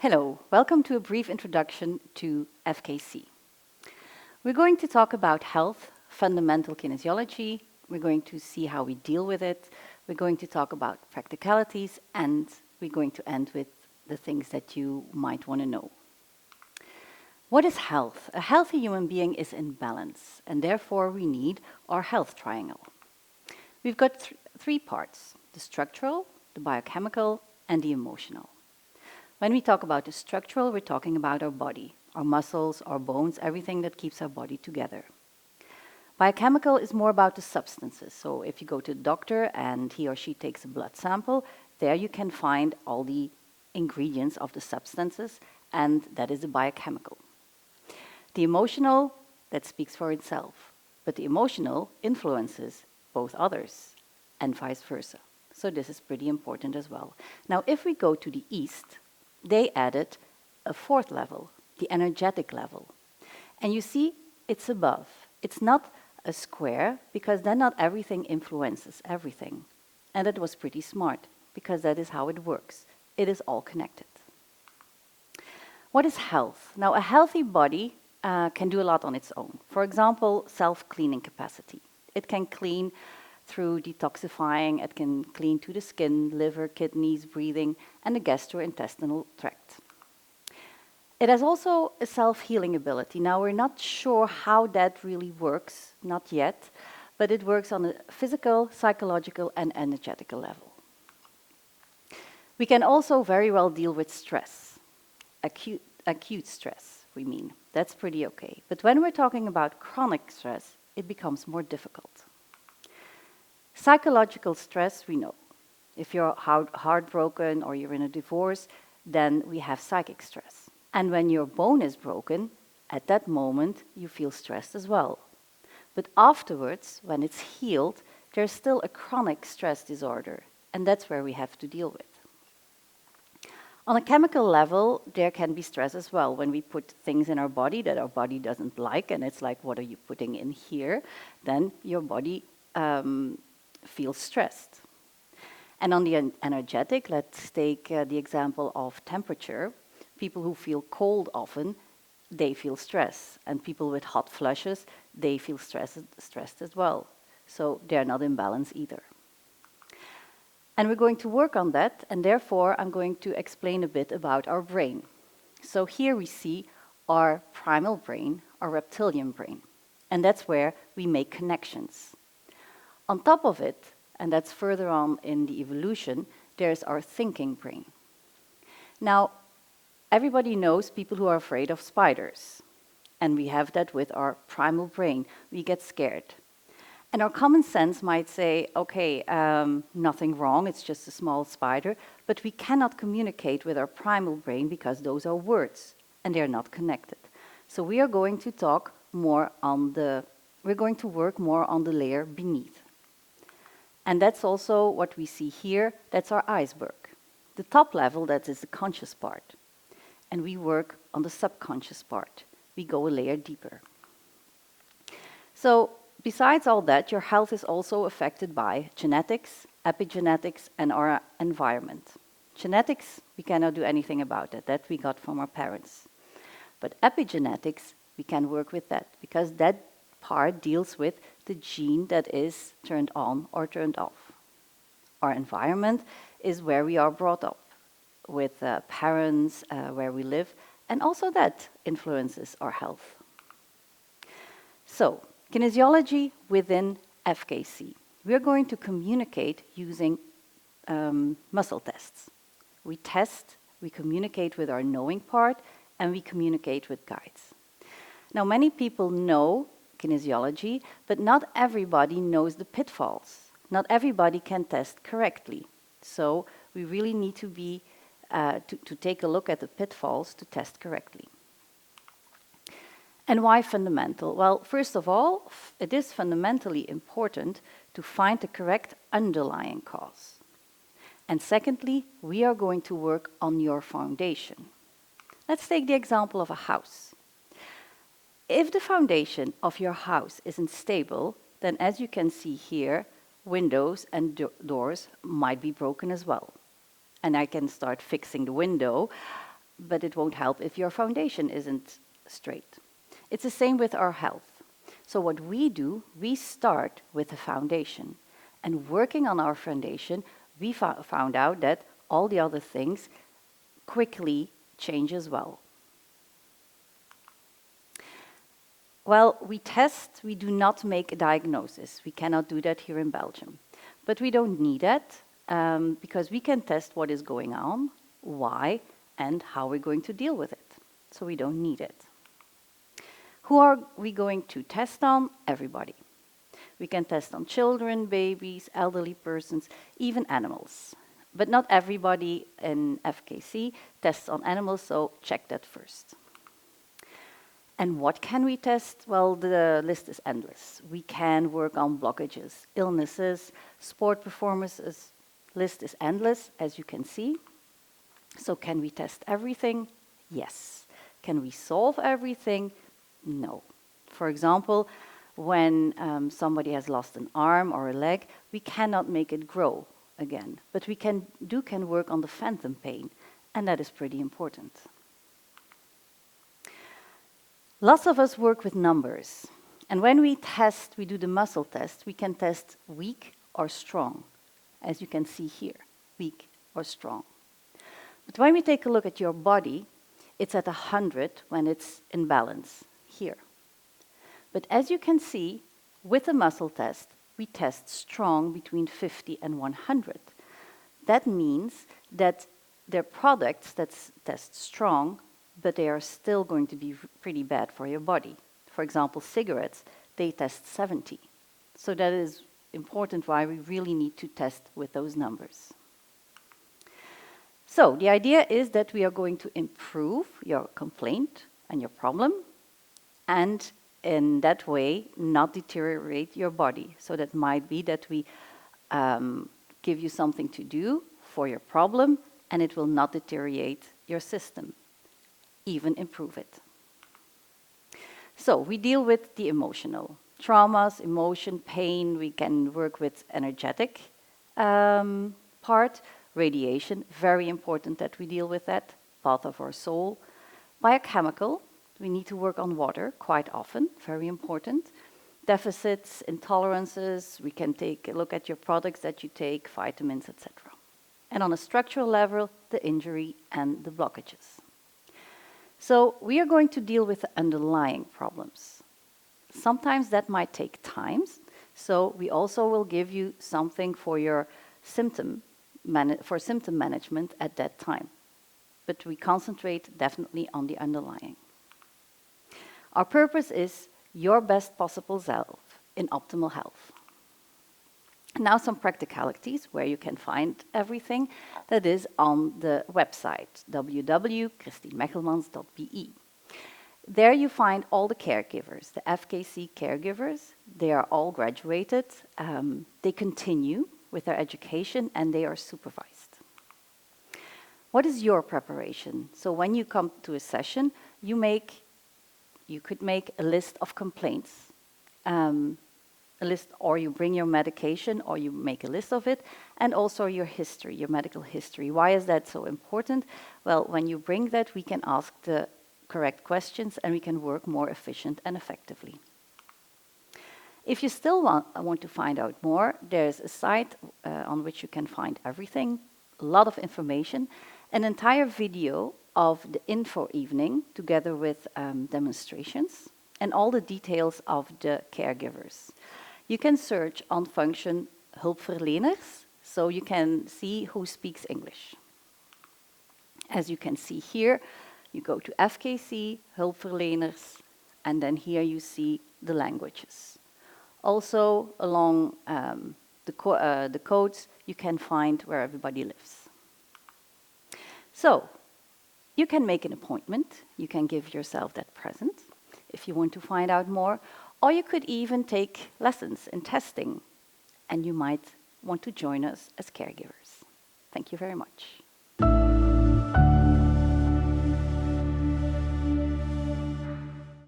Hello, welcome to a brief introduction to FKC. We're going to talk about health, fundamental kinesiology, we're going to see how we deal with it, we're going to talk about practicalities, and we're going to end with the things that you might want to know. What is health? A healthy human being is in balance, and therefore we need our health triangle. We've got three parts: the structural, the biochemical, and the emotional. When we talk about the structural, we're talking about our body, our muscles, our bones, everything that keeps our body together. Biochemical is more about the substances. So if you go to the doctor and he or she takes a blood sample, there you can find all the ingredients of the substances, and that is the biochemical. The emotional, that speaks for itself, but the emotional influences both others and vice versa. So this is pretty important as well. Now, if we go to the East, they added a fourth level, the energetic level. And you see, it's above. It's not a square, because then not everything influences everything. And that was pretty smart, because that is how it works. It is all connected. What is health? Now, a healthy body can do a lot on its own. For example, self-cleaning capacity. It can clean through detoxifying, it can clean to the skin, liver, kidneys, breathing, and the gastrointestinal tract. It has also a self-healing ability. Now, we're not sure how that really works, not yet, but it works on a physical, psychological, and energetical level. We can also very well deal with stress, acute stress, we mean. That's pretty okay. But when we're talking about chronic stress, it becomes more difficult. Psychological stress, we know. If you're heartbroken or you're in a divorce, then we have psychic stress. And when your bone is broken, at that moment, you feel stressed as well. But afterwards, when it's healed, there's still a chronic stress disorder, and that's where we have to deal with. On a chemical level, there can be stress as well. When we put things in our body that our body doesn't like, and it's like, what are you putting in here? Then your body feels stressed. And on the energetic, let's take the example of temperature. People who feel cold often, they feel stress. And people with hot flushes, they feel stressed as well. So they're not in balance either. And we're going to work on that, and therefore I'm going to explain a bit about our brain. So here we see our primal brain, our reptilian brain. And that's where we make connections. On top of it, and that's further on in the evolution, there's our thinking brain. Now, everybody knows people who are afraid of spiders. And we have that with our primal brain. We get scared. And our common sense might say, okay, nothing wrong, it's just a small spider. But we cannot communicate with our primal brain because those are words, and they're not connected. So we are going to talk more on we're going to work more on the layer beneath. And that's also what we see here, that's our iceberg. The top level, that is the conscious part. And we work on the subconscious part. We go a layer deeper. So, besides all that, your health is also affected by genetics, epigenetics, and our environment. Genetics, we cannot do anything about it. That we got from our parents. But epigenetics, we can work with that, because that part deals with the gene that is turned on or turned off. Our environment is where we are brought up, with parents, where we live, and also that influences our health. So, kinesiology within FKC. We're going to communicate using muscle tests. We test, we communicate with our knowing part, and we communicate with guides. Now, many people know kinesiology, but not everybody knows the pitfalls. Not everybody can test correctly. So we really need to be to take a look at the pitfalls to test correctly. And why fundamental? Well, first of all, it is fundamentally important to find the correct underlying cause. And secondly, we are going to work on your foundation. Let's take the example of a house. If the foundation of your house isn't stable, then as you can see here, windows and doors might be broken as well. And I can start fixing the window, but it won't help if your foundation isn't straight. It's the same with our health. So what we do, we start with the foundation. And working on our foundation, we found out that all the other things quickly change as well. Well, we test, we do not make a diagnosis. We cannot do that here in Belgium. But we don't need that because we can test what is going on, why, and how we're going to deal with it. So we don't need it. Who are we going to test on? Everybody. We can test on children, babies, elderly persons, even animals. But not everybody in FKC tests on animals, so check that first. And what can we test? Well, the list is endless. We can work on blockages, illnesses, sport performances. List is endless, as you can see. So can we test everything? Yes. Can we solve everything? No. For example, when somebody has lost an arm or a leg, we cannot make it grow again. But we can work on the phantom pain, and that is pretty important. Lots of us work with numbers. And when we test, we do the muscle test, we can test weak or strong, as you can see here, weak or strong. But when we take a look at your body, it's at 100 when it's in balance, here. But as you can see, with the muscle test, we test strong between 50 and 100. That means that there are products that test strong, but they are still going to be pretty bad for your body. For example, cigarettes, they test 70. So that is important why we really need to test with those numbers. So the idea is that we are going to improve your complaint and your problem, and in that way not deteriorate your body. So that might be that we give you something to do for your problem, and it will not deteriorate your system, even improve it. So we deal with the emotional. Traumas, emotion, pain, we can work with energetic part. Radiation, very important that we deal with that, path of our soul. Biochemical, we need to work on water quite often, very important. Deficits, intolerances, we can take a look at your products that you take, vitamins, etc. And on a structural level, the injury and the blockages. So we are going to deal with the underlying problems. Sometimes that might take time, so we also will give you something for your symptom management at that time. But we concentrate definitely on the underlying. Our purpose is your best possible self in optimal health. Now some practicalities where you can find everything that is on the website www.christienmechelmans.be. There you find all the caregivers, the FKC caregivers. They are all graduated. They continue with their education and they are supervised. What is your preparation? So when you come to a session, you could make a list of complaints, or you bring your medication, or you make a list of it, and also your history, your medical history. Why is that so important? Well, when you bring that, we can ask the correct questions and we can work more efficient and effectively. If you still want to find out more, there's a site on which you can find everything, a lot of information, an entire video of the info evening together with demonstrations and all the details of the caregivers. You can search on function hulpverleners, so you can see who speaks English. As you can see here, you go to FKC, hulpverleners, and then here you see the languages. Also, along the codes, you can find where everybody lives. So, you can make an appointment. You can give yourself that present if you want to find out more. Or you could even take lessons in testing. And you might want to join us as caregivers. Thank you very much.